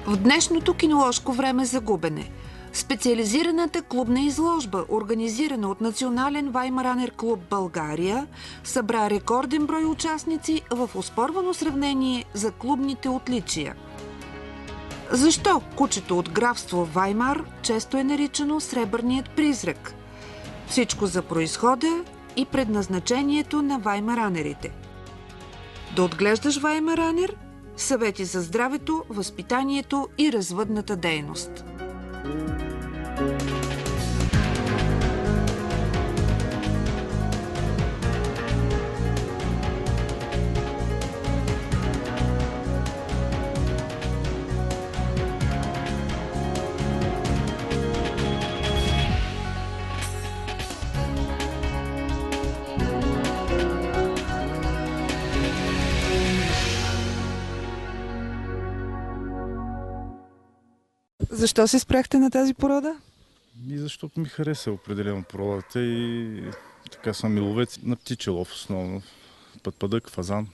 В днешното киноложко време за губене специализираната клубна изложба, организирана от Национален Ваймаранер клуб България, събра рекорден брой участници в оспорвано сравнение за клубните отличия. Защо кучето от графство Ваймар често е наричано Сребърният призрак? Всичко за произхода и предназначението на ваймаранерите. Да отглеждаш ваймаранер? Съвети за здравето, възпитанието и развъдната дейност. Защо се спряхте на тази порода? И защото ми хареса определено породата и така съм и ловец на птиче лов основно. Пътпадък, фазан.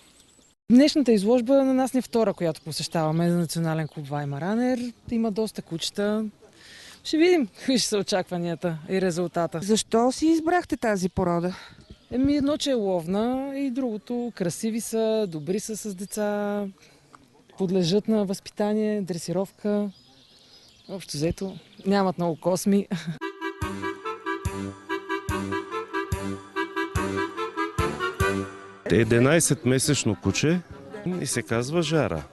Днешната изложба на нас не е втора, която посещаваме за Национален клуб Ваймаранер. Има доста кучета. Ще видим какви ще са очакванията и резултата. Защо си избрахте тази порода? Едно, че е ловна и другото красиви са, добри са с деца, подлежат на възпитание, дресировка. Общо взето нямат много косми. Е 11-месечно куче и се казва Жара.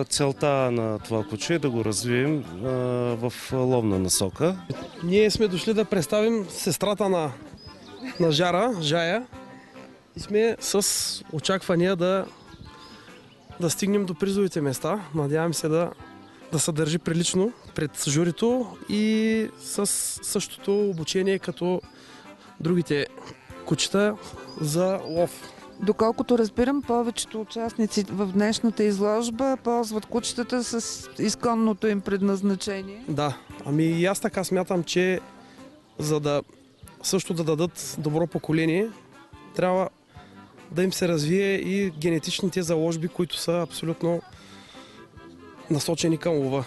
Целта на това куче е да го развием в ловна насока. Ние сме дошли да представим сестрата на Жара, Жая, и сме с очаквания да стигнем до призовите места. Надявам се да се държи прилично пред журито и с същото обучение като другите кучета за лов. Доколкото разбирам, повечето участници в днешната изложба ползват кучетата с изконното им предназначение. Да, ами и аз така смятам, че за да също да дадат добро поколение, трябва да им се развие и генетичните заложби, които са абсолютно насочени към лова.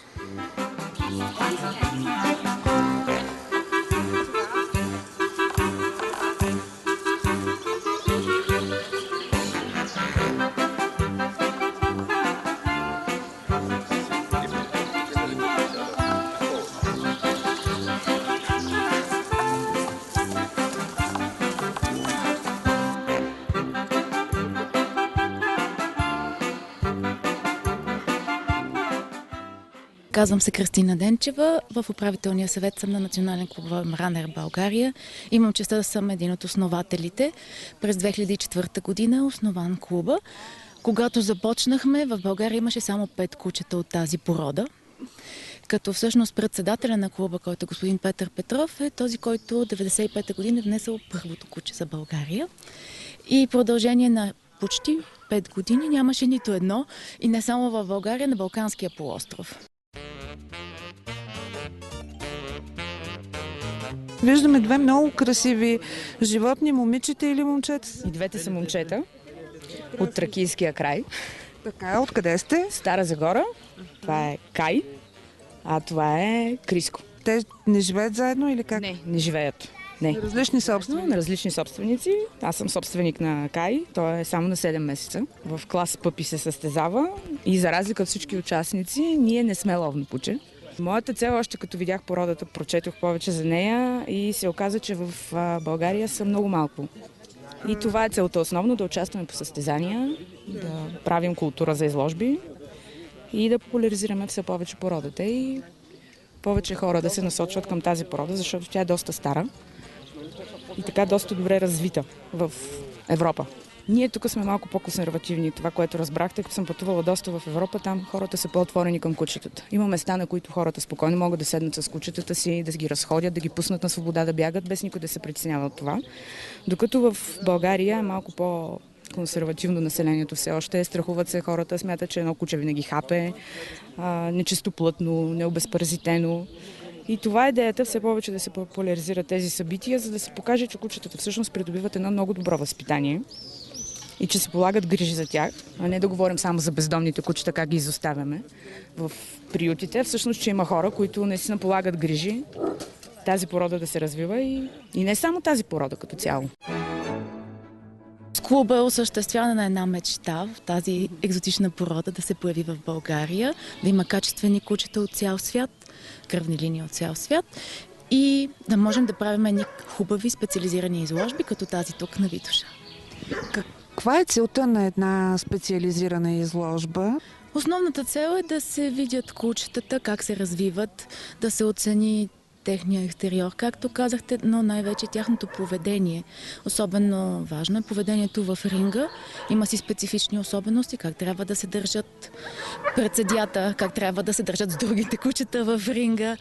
Казвам се Кристина Денчева. В управителния съвет съм на Национален клуб Ваймаранер България. Имам честта да съм един от основателите. През 2004 година е основан клуба. Когато започнахме, в България имаше само 5 кучета от тази порода. Като всъщност председателя на клуба, който е господин Петър Петров, е този, който 1995 година е внесъл първото куче за България. И продължение на почти 5 години нямаше нито едно, и не само в България, на Балканския полуостров. Виждаме две много красиви животни, момичета или момчета? И двете са момчета от Тракийския край. Така, откъде сте? Стара Загора. Това е Кай, а това е Криско. Те не живеят заедно или как? Не живеят. Не. Различни собственици? На различни собственици. Аз съм собственик на Кай. Той е само на 7 месеца. В клас пъпи се състезава и за разлика от всички участници, ние не сме ловно куче. Моята цел, още като видях породата, прочетох повече за нея и се оказа, че в България са много малко. И това е целта основно, да участваме по състезания, да правим култура за изложби и да популяризираме все повече породата и повече хора да се насочват към тази порода, защото тя е доста стара и така доста добре развита в Европа. Ние тук сме малко по-консервативни. Това, което разбрахте, като съм пътувала доста в Европа, там хората са по-отворени към кучетата. Има места, на които хората спокойно могат да седнат с кучетата си, да ги разходят, да ги пуснат на свобода, да бягат, без никой да се притеснява от това. Докато в България е малко по-консервативно населението все още. Страхуват се хората, смятат, че едно куче винаги хапе, нечистоплътно, необезпаразитено. И това е идеята все повече да се популяризират тези събития, за да се покаже, че кучетата всъщност придобиват едно много добро възпитание и че се полагат грижи за тях, а не да говорим само за бездомните кучета, как ги изоставяме в приютите. Всъщност, че има хора, които наистина полагат грижи тази порода да се развива и не само тази порода като цяло. С клуба е осъществяване на една мечта в тази екзотична порода да се появи в България, да има качествени кучета от цял свят, кръвни линии от цял свят и да можем да правим едни хубави специализирани изложби, като тази тук на Витоша. Каква е целта на една специализирана изложба? Основната цел е да се видят кучетата, как се развиват, да се оцени техния екстериор, както казахте, но най-вече тяхното поведение. Особено важно е поведението в ринга. Има си специфични особености, как трябва да се държат пред съдията, как трябва да се държат с другите кучета в ринга.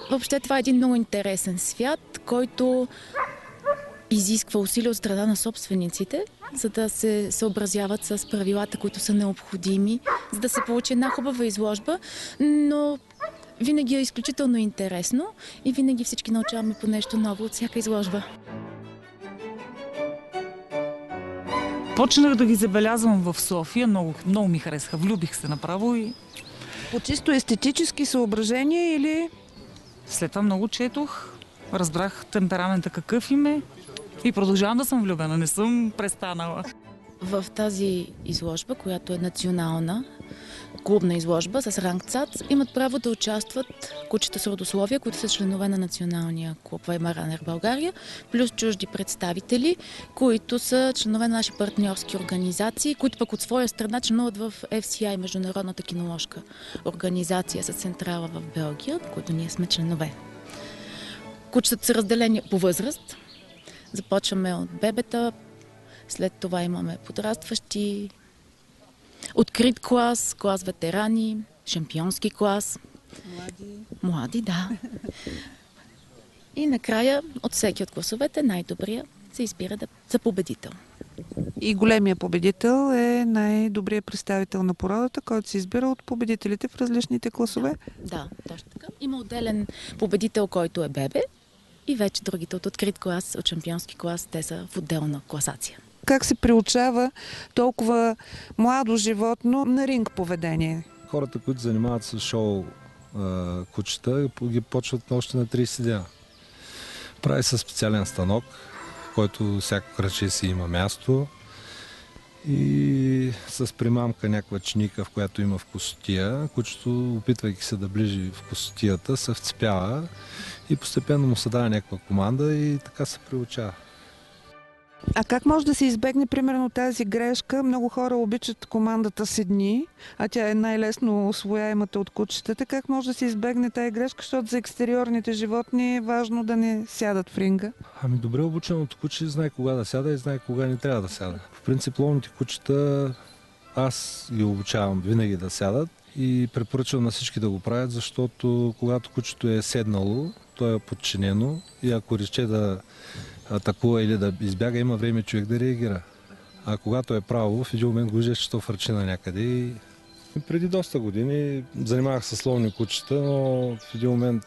Въобще това е един много интересен свят, който изисква усилия от страна на собствениците, за да се съобразяват с правилата, които са необходими, за да се получи една хубава изложба, но винаги е изключително интересно и винаги всички научаваме по нещо ново от всяка изложба. Почнах да ги забелязвам в София, много ми харесаха, влюбих се направо и По чисто естетически съображения или... след това много четох, разбрах темперамента какъв им е и продължавам да съм влюбена, не съм престанала. В тази изложба, която е национална, клубна изложба с ранг ЦАЦ, имат право да участват кучета с родословия, които са членове на националния клуб Ваймаранер България, плюс чужди представители, които са членове на наши партньорски организации, които пък от своя страна членуват в FCI, Международната киноложка организация с централа в Белгия, на които ние сме членове. Кучетата са разделени по възраст. Започваме от бебета, след това имаме подрастващи, открит клас, клас ветерани, шампионски клас. Млади, да. И накрая от всеки от класовете най-добрия се избира за победител. И големия победител е най-добрият представител на породата, който се избира от победителите в различните класове. Да, точно така. Има отделен победител, който е бебе и вече другите от открит клас, от шампионски клас, те са в отделна класация. Как се приучава толкова младо животно на ринг поведение? Хората, които занимават с шоу кучета, ги почват още на 30 дена. Прави се специален станок, в който всяко кръче си има място и с примамка някаква чиника, в която има вкусотия. Кучето, опитвайки се да ближи вкусотията, се вцепява и постепенно му се дава някаква команда и така се приучава. А как може да се избегне примерно тази грешка? Много хора обичат командата седни, а тя е най-лесно усвояемата от кучетата. Как може да се избегне тази грешка, защото за екстериорните животни е важно да не сядат в ринга? Ами добре обученото куче знае кога да сяда и знае кога не трябва да сяда. В принцип ловните кучета аз ги обучавам винаги да сядат и препоръчвам на всички да го правят, защото когато кучето е седнало, то е подчинено и ако рече да атакува или да избяга, има време човек да реагира. А когато е право, в един момент го виждаш, че то фърчи на някъде. И преди доста години занимавах се с ловни кучета, но в един момент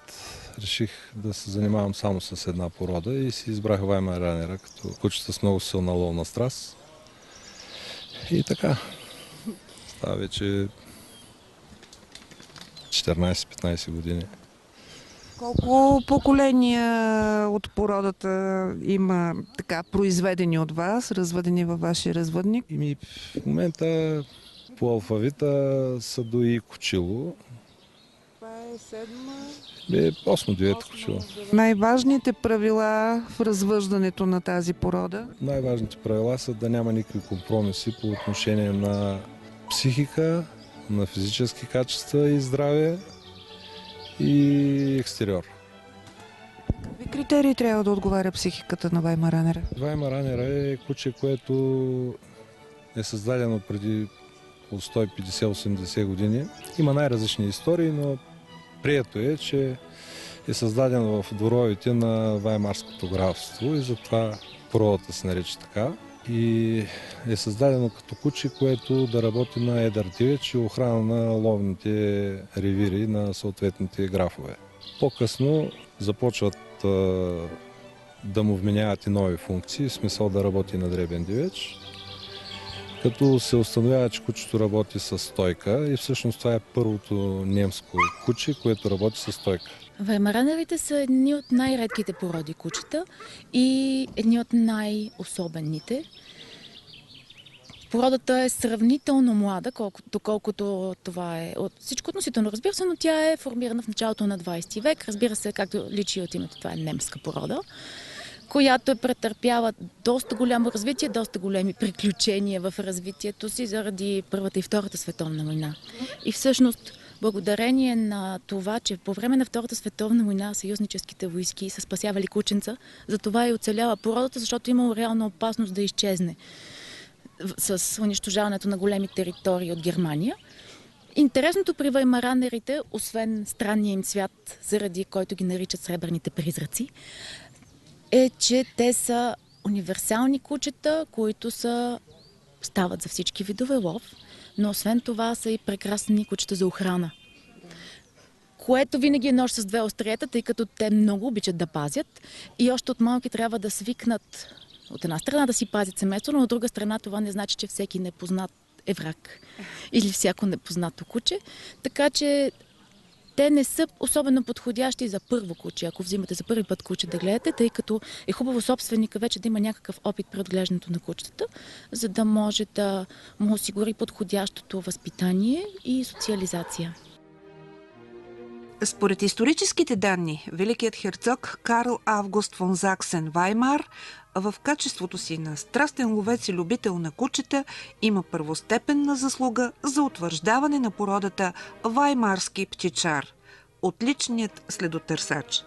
реших да се занимавам само с една порода и си избрах Ваймаранера като кучета с много силна ловна страст. И така, става вече 14-15 години. Колко поколения от породата има така произведени от вас, развъдени във вашия развъдник? И в момента по алфавита са Дои Кучило. Това е седма. 8-9 кучило. Най-важните правила в развъждането на тази порода? Най-важните правила са да няма никакви компромиси по отношение на психика, на физически качества и здраве и екстериор. Какви критерии трябва да отговаря психиката на Ваймаранера? Ваймаранера е куче, което е създадено преди от 150-80 години. Има най-различни истории, но прието е, че е създадено в дворовете на Ваймарското графство и затова породата се нарича така. И е създадено като куче, което да работи на едър дивеч и охрана на ловните ревири на съответните графове. По-късно започват да му вменяват и нови функции, в смисъл да работи на дребен дивеч. Като се установява, че кучето работи с стойка и всъщност това е първото немско куче, което работи с стойка. Ваймаранерите са едни от най-редките породи кучета и едни от най-особените. Породата е сравнително млада, доколкото това е от всичко относително, разбира се, но тя е формирана в началото на 20 век. Разбира се, както личи от името, това е немска порода, която е претърпяла доста голямо развитие, доста големи приключения в развитието си заради Първата и Втората световна война. И всъщност, благодарение на това, че по време на Втората световна война съюзническите войски са спасявали кученца, затова е оцеляла породата, защото имало реална опасност да изчезне с унищожаването на големи територии от Германия. Интересното при ваймаранерите, освен странния им цвят, заради който ги наричат сребърните призраци, е, че те са универсални кучета, които стават за всички видове лов, но освен това са и прекрасни кучета за охрана. Което винаги е нож с две остриета, тъй като те много обичат да пазят и още от малки трябва да свикнат от една страна да си пазят семейство, но от друга страна това не значи, че всеки непознат е враг или всяко непознато куче. Така че те не са особено подходящи за първо куче, ако взимате за първи път куче да гледате, тъй като е хубаво собственика вече да има някакъв опит при отглеждането на кучетата, за да може да му осигури подходящото възпитание и социализация. Според историческите данни, великият херцог Карл Август фон Заксен-Ваймар в качеството си на страстен ловец и любител на кучета има първостепенна заслуга за утвърждаване на породата ваймарски птичар, отличният следотърсач.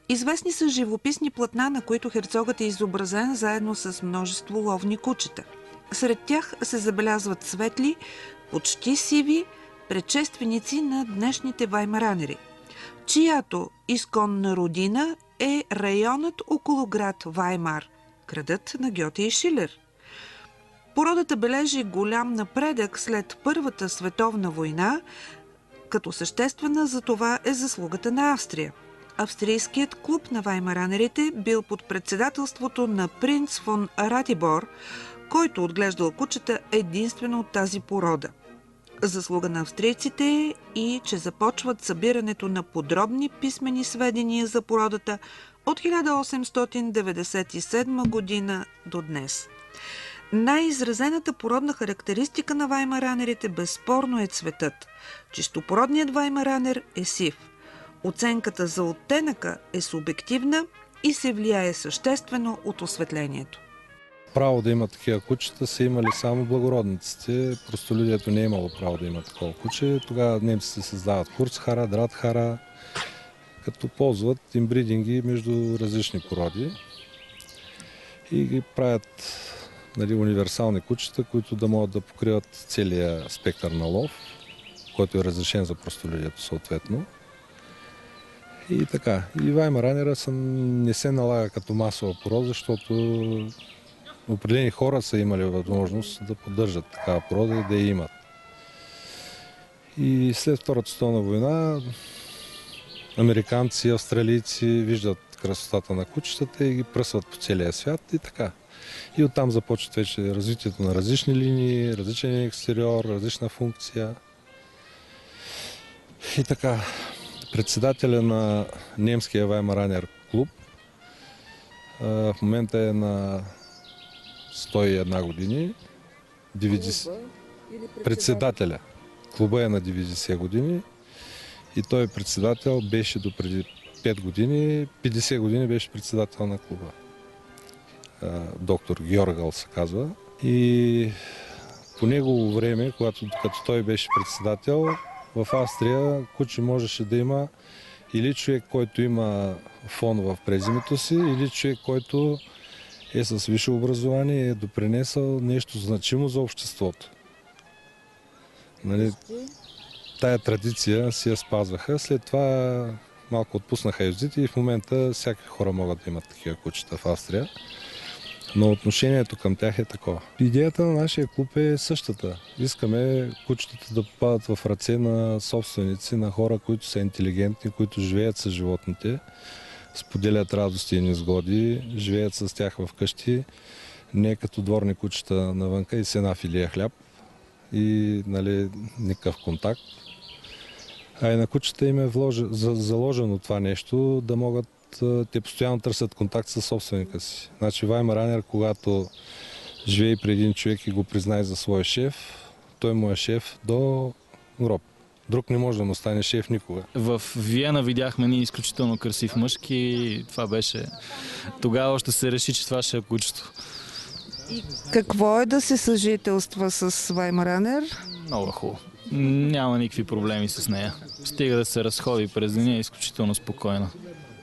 Известни са живописни платна, на които херцогът е изобразен заедно с множество ловни кучета. Сред тях се забелязват светли, почти сиви, предшественици на днешните ваймаранери, чиято изконна родина е районът около град Ваймар, градът на Гьоте и Шилер. Породата бележи голям напредък след Първата световна война, като съществена за това е заслугата на Австрия. Австрийският клуб на ваймаранерите бил под председателството на принц фон Ратибор, който отглеждал кучета единствено от тази порода. Заслуга на австрийците е и че започват събирането на подробни писмени сведения за породата от 1897 година до днес. Най-изразената породна характеристика на ваймаранерите безспорно е цветът. Чистопородният ваймаранер е сив. Оценката за оттенъка е субективна и се влияе съществено от осветлението. Право да има такива кучета са имали само благородниците. Простолюдието не е имало право да има такова куче. Тогава немците създават курцхара, дратхара, като ползват имбридинги между различни породи и ги правят универсални кучета, които да могат да покриват целия спектър на лов, който е разрешен за простолюдието съответно. И така. И ваймаранера не се налага като масова порода, защото определени хора са имали възможност да поддържат такава порода и да я имат. И след Втората световна война американци, австралийци виждат красотата на кучетата и ги пръсват по целия свят и така. И оттам започва вече развитието на различни линии, различен екстериор, различна функция. И така, председателя на немския ваймаранер клуб в момента е на 101 години. Председателя. Клуба е на 90 години и той председател беше до преди 5 години, 50 години беше председател на клуба. Доктор Георгал се казва. И по негово време, като той беше председател, в Австрия куче можеше да има или човек, който има фон в презимето си, или човек, който е с висше образование и е допринесъл нещо значимо за обществото. Тая традиция си я спазваха. След това малко отпуснаха юздите и в момента всякакви хора могат да имат такива кучета в Австрия. Но отношението към тях е такова. Идеята на нашия клуб е същата. Искаме кучетата да попадат в ръце на собственици, на хора, които са интелигентни, които живеят с животните, споделят радости и незгоди, живеят с тях в къщи, Не е като дворни кучета навънка и с една филия хляб и нали, никакъв контакт. А и на кучета им е заложено това нещо, да могат, те постоянно търсят контакт с собственика си. Значи Ваймаранер, когато живее при един човек и го признае за свой шеф, той му е шеф до гроб. Друг не може да му стане шеф никога. В Виена видяхме ни изключително красив мъжки и това беше... Тогава още се реши, че това ще е кучето. И какво е да се съжителства с Ваймаранер? Много хубаво. Няма никакви проблеми с нея. Стига да се разходи през деня, е изключително спокойна.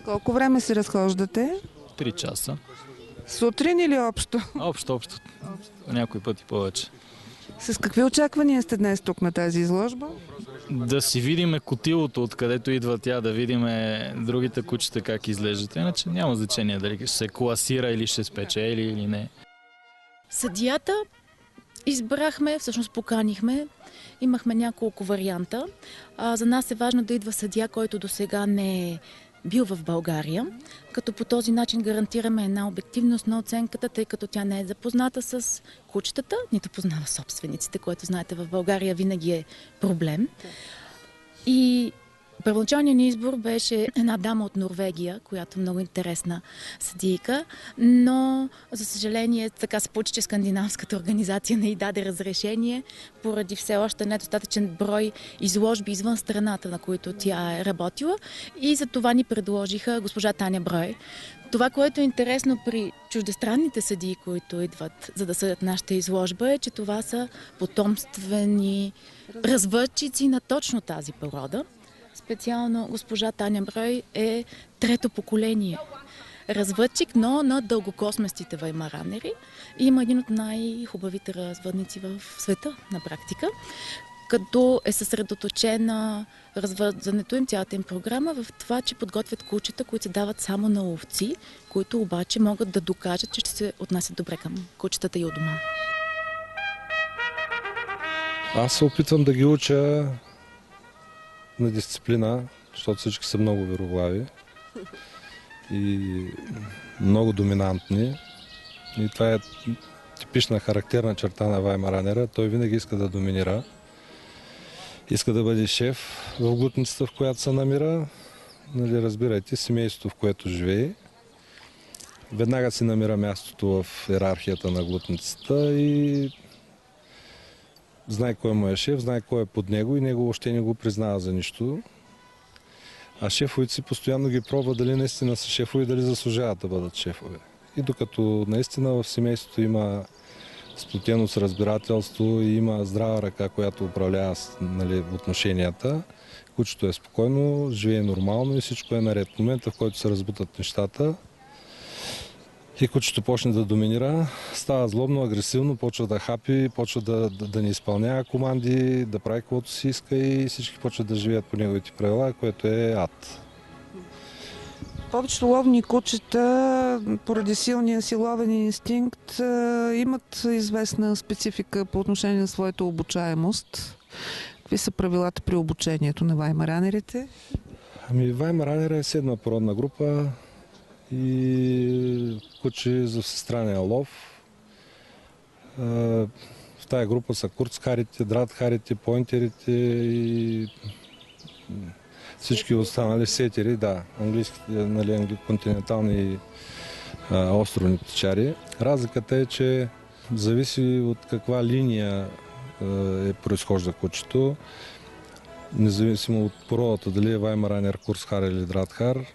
Колко време се разхождате? 3 часа. Сутрин или общо? Общо. Някой пъти повече. С какви очаквания сте днес тук на тази изложба? Да си видиме котилото, откъдето идва тя, да видиме другите кучета как изглеждат. Иначе няма значение дали ще се класира или ще спечели или не. Съдията избрахме, всъщност поканихме. Имахме няколко варианта. За нас е важно да идва съдия, който досега не е бил в България, като по този начин гарантираме една обективност на оценката, тъй като тя не е запозната с кучетата, нито познава собствениците, което знаете в България винаги е проблем. И първоначалният ни избор беше една дама от Норвегия, която е много интересна съдийка, но за съжаление така се получи, че скандинавската организация не й даде разрешение поради все още недостатъчен брой изложби извън страната, на които тя е работила, и за това ни предложиха госпожа Таня Брой. Това, което е интересно при чуждестранните съдии, които идват за да съдят нашата изложба, е, че това са потомствени развъдчици на точно тази порода. Специално госпожа Таня Брой е трето поколение развъдчик, но на дългокосместите ваймаранери. И има един от най-хубавите развъдници в света на практика, като е съсредоточена развъдзането им, цялата им програма в това, че подготвят кучета, които се дават само на ловци, които обаче могат да докажат, че ще се отнасят добре към кучетата и у дома. Аз се опитвам да ги уча на дисциплина, защото всички са много вероглави и много доминантни. И това е типична характерна черта на Ваймаранера. Той винаги иска да доминира. Иска да бъде шеф в глутницата, в която се намира. Нали, разбирайте, семейството, в което живее. Веднага си намира мястото в иерархията на глутницата и знае кой му е шеф, знае кой е под него и него още не го признава за нищо. А шефовете си постоянно ги пробва дали наистина са шефове и дали заслужават да бъдат шефове. И докато наистина в семейството има сплотеност, разбирателство и има здрава ръка, която управлява нали, отношенията, кучето е спокойно, живее нормално и всичко е наред. В момента, в който се разбутат нещата и кучето почне да доминира, става злобно, агресивно, почва да хапи, почва да не изпълнява команди, да прави каквото си иска и всички почват да живеят по неговите правила, което е ад. Повечето ловни кучета, поради силния си ловен инстинкт, имат известна специфика по отношение на своята обучаемост. Какви са правилата при обучението на ваймаранерите? Ами Ваймаранер е седма породна група и куче за всестранен лов. В тая група са курцхарите, дратхарите, пойнтерите и всички останали сетери, да, английските, нали, континентални островни птичари. Разликата е, че зависи от каква линия произхожда кучето, независимо от породата, дали е Ваймаранер, курцхар или дратхар.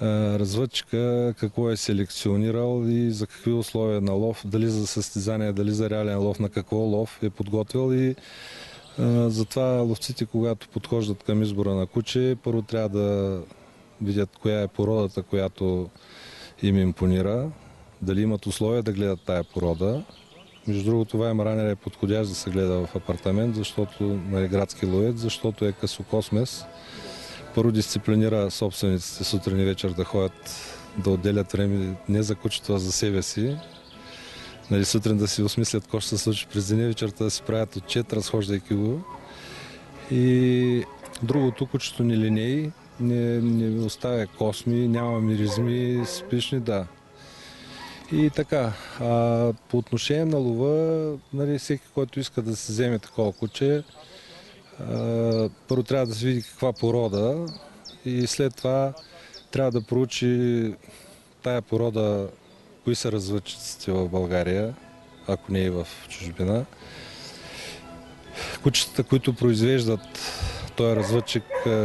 Развъдчика какво е селекционирал и за какви условия на лов, дали за състезание, дали за реален лов, на какво лов е подготвил и затова ловците, когато подхождат към избора на куче, първо трябва да видят коя е породата, която им импонира, дали имат условия да гледат тая порода. Между другото, Ваймаранер е подходящ да се гледа в апартамент, защото нали, градски ловец, защото е късокосмес. Първо дисциплинира собствениците сутрин и вечер да ходят, да отделят време не за кучето, а за себе си. Нали, сутрин да си осмислят какво ще се случи през деня, вечерта да си правят отчет, разхождайки го. И другото, кучето не линей, не оставя косми, няма миризми, спешни, да. И така, по отношение на лова, нали, всеки, който иска да се вземе такова куче, първо трябва да се види каква порода и след това трябва да проучи тая порода, кои са развъдчиците в България, ако не и в чужбина. Кучетата, които произвеждат този развъдчик,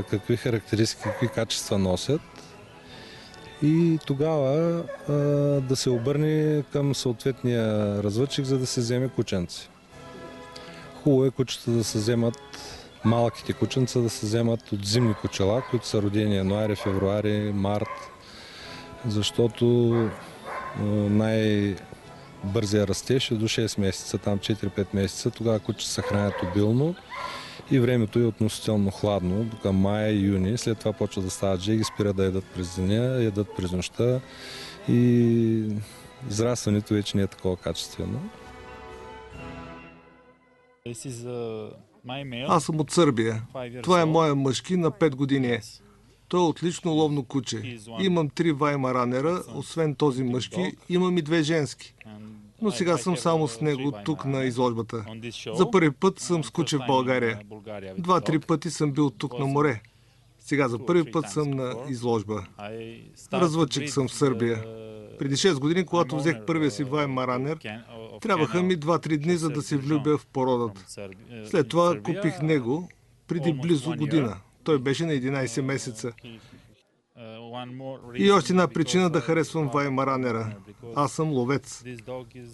какви характеристики, какви качества носят. И тогава да се обърне към съответния развъдчик, за да се вземе кученце. Хубаво е кучета да се вземат, малките кученца да се вземат от зимни кучела, които са родени януари, февруари, март, защото най-бързия растеж е до 6 месеца, там 4-5 месеца, тогава кучета се хранят обилно и времето е относително хладно, до към май, юни, след това почва да стават жеги, спират да ядат през деня, ядат през нощта и израстването вече не е такова качествено. Аз съм от Сърбия. Това е моя мъжки, на 5 години е. Той е отлично ловно куче. Имам 3 ваймаранера, освен този мъжки, имам и 2 женски. Но сега съм само с него тук на изложбата. За първи път съм с куче в България. 2-3 пъти съм бил тук на море. Сега за първи път съм на изложба. Развъдчик съм в Сърбия. Преди 6 години, когато взех първия си ваймаранер, трябваха ми 2-3 дни, за да се влюбя в породата. След това купих него преди близо година. Той беше на 11 месеца. И още една причина да харесвам ваймаранера. Аз съм ловец.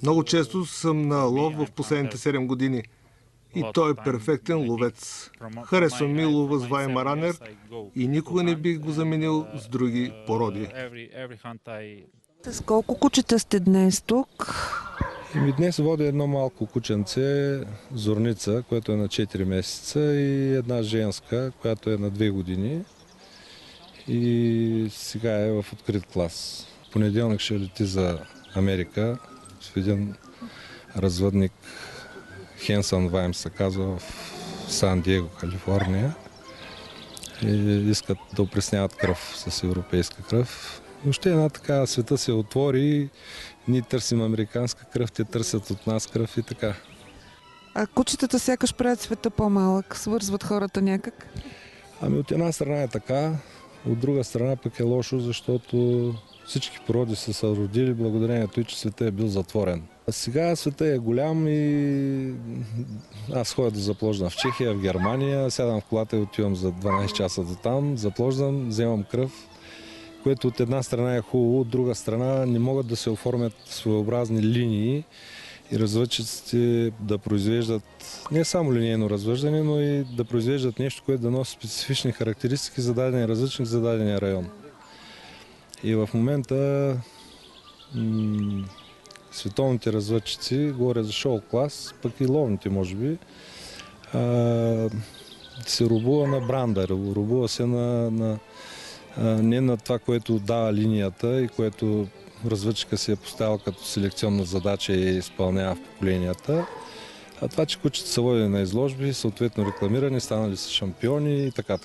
Много често съм на лов в последните 7 години. И той е перфектен ловец. Харесвам ми лова с ваймаранер и никога не бих го заменил с други породи. С колко кучета сте днес тук? Днес водя едно малко кученце, зорница, което е на 4 месеца и една женска, която е на 2 години. И сега е в открит клас. В понеделник ще лети за Америка с един развъдник, Хенсън Ваймс се казва, в Сан-Диего, Калифорния. И искат да опресняват кръв с европейска кръв. Въобще една така, света се отвори, ние търсим американска кръв, те търсят от нас кръв и така. А кучетата сякаш правят света по-малък, свързват хората някак? Ами от една страна е така, от друга страна пък е лошо, защото всички породи са се родили благодарението и че света е бил затворен. А сега света е голям и аз ходя да заплождам в Чехия, в Германия, сядам в колата и отивам за 12 часа до там, заплождам, вземам кръв, което от една страна е хубаво, от друга страна не могат да се оформят своеобразни линии и развъдчиците да произвеждат не само линейно развъждане, но и да произвеждат нещо, което да носи специфични характеристики за даден развъдчик, за дадения район. И в момента световните развъдчици, говоря за шоу клас, пък и ловните може би, се рубува на бранда, рубува се не на това, което дава линията и което развъдчика си е поставил като селекционна задача и изпълнява в поколенията, а това, че кучета са водени на изложби, съответно рекламирани, станали са шампиони и така.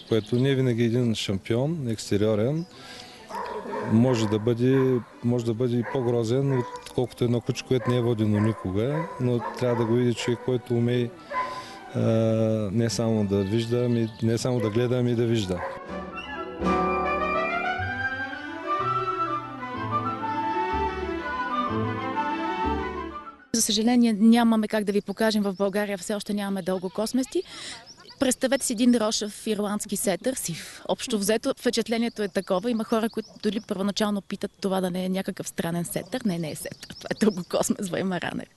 Което не винаги един шампион, екстериорен, може да бъде и по-грозен, отколкото едно куче, което не е водено никога, но трябва да го види човек, който умее не само да вижда, не само да гледа, ами да вижда. За съжаление нямаме как да ви покажем в България, все още нямаме дългокосмести. Представете си един рошав ирландски сетър, сив. Общо взето впечатлението е такова. Има хора, които дори първоначално питат това да не е някакъв странен сетър. Не е сетър. Това е дългокосмес ваймаранер.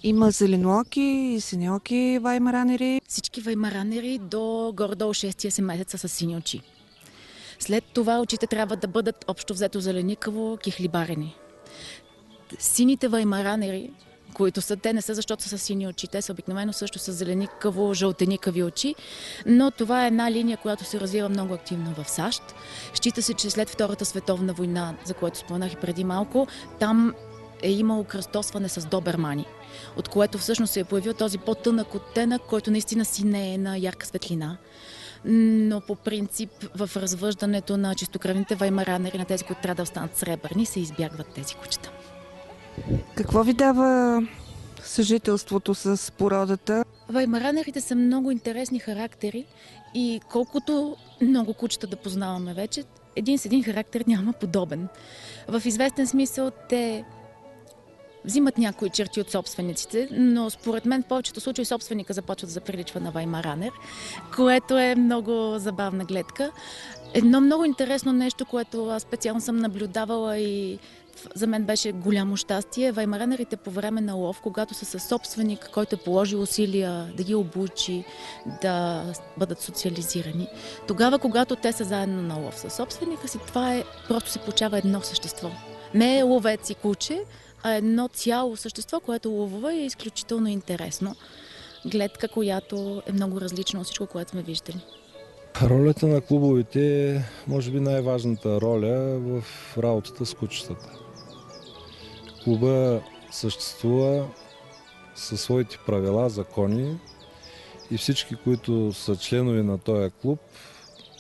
Има зеленооки и синьооки ваймаранери. Всички ваймаранери до горе-долу 6 месеца са сини очи. След това очите трябва да бъдат общо взето зеленикаво кихлибарени. Сините ваймаранери, които са, те не са защото са сини очи, те са обикновено също с зеленикаво-жълтеникави очи, но това е една линия, която се развива много активно в САЩ. Счита се, че след Втората световна война, за което споменах и преди малко, там е имало кръстосване с добермани, от което всъщност се е появил този по-тънък оттенък, който наистина си не е на ярка светлина. но по принцип в развъждането на чистокръвните ваймаранери, на тези, които трябва да останат сребърни, се избягват тези кучета. Какво ви дава съжителството с породата? Ваймаранерите са много интересни характери и колкото много кучета да познаваме вече, един с един характер няма подобен. В известен смисъл те взимат някои черти от собствениците, но според мен в повечето случаи собственика започва да заприличва на ваймаранер, което е много забавна гледка. Едно много интересно нещо, което аз специално съм наблюдавала и за мен беше голямо щастие. Ваймаранерите по време на лов, когато са със собственик, който е положил усилия да ги обучи, да бъдат социализирани. Тогава, когато те са заедно на лов със собственика си, просто се получава едно същество. Не е ловец и куче, а едно цяло същество, което ловува и е изключително интересно. Гледка, която е много различна от всичко, което сме виждали. Ролята на клубовете е, може би, най-важната роля в работата с кучетата. Клуба съществува със своите правила, закони и всички, които са членове на този клуб,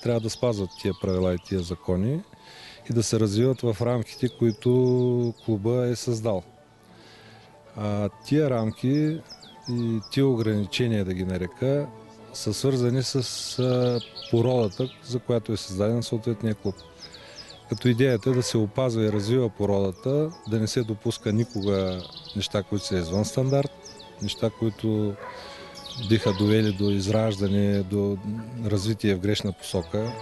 трябва да спазват тия правила и тия закони и да се развиват в рамките, които клуба е създал. Тия рамки и тия ограничения, да ги нарека, са свързани с породата, за която е създаден съответния клуб. Като идеята е да се опазва и развива породата, да не се допуска никога неща, които са извън стандарт, неща, които биха довели до израждане, до развитие в грешна посока.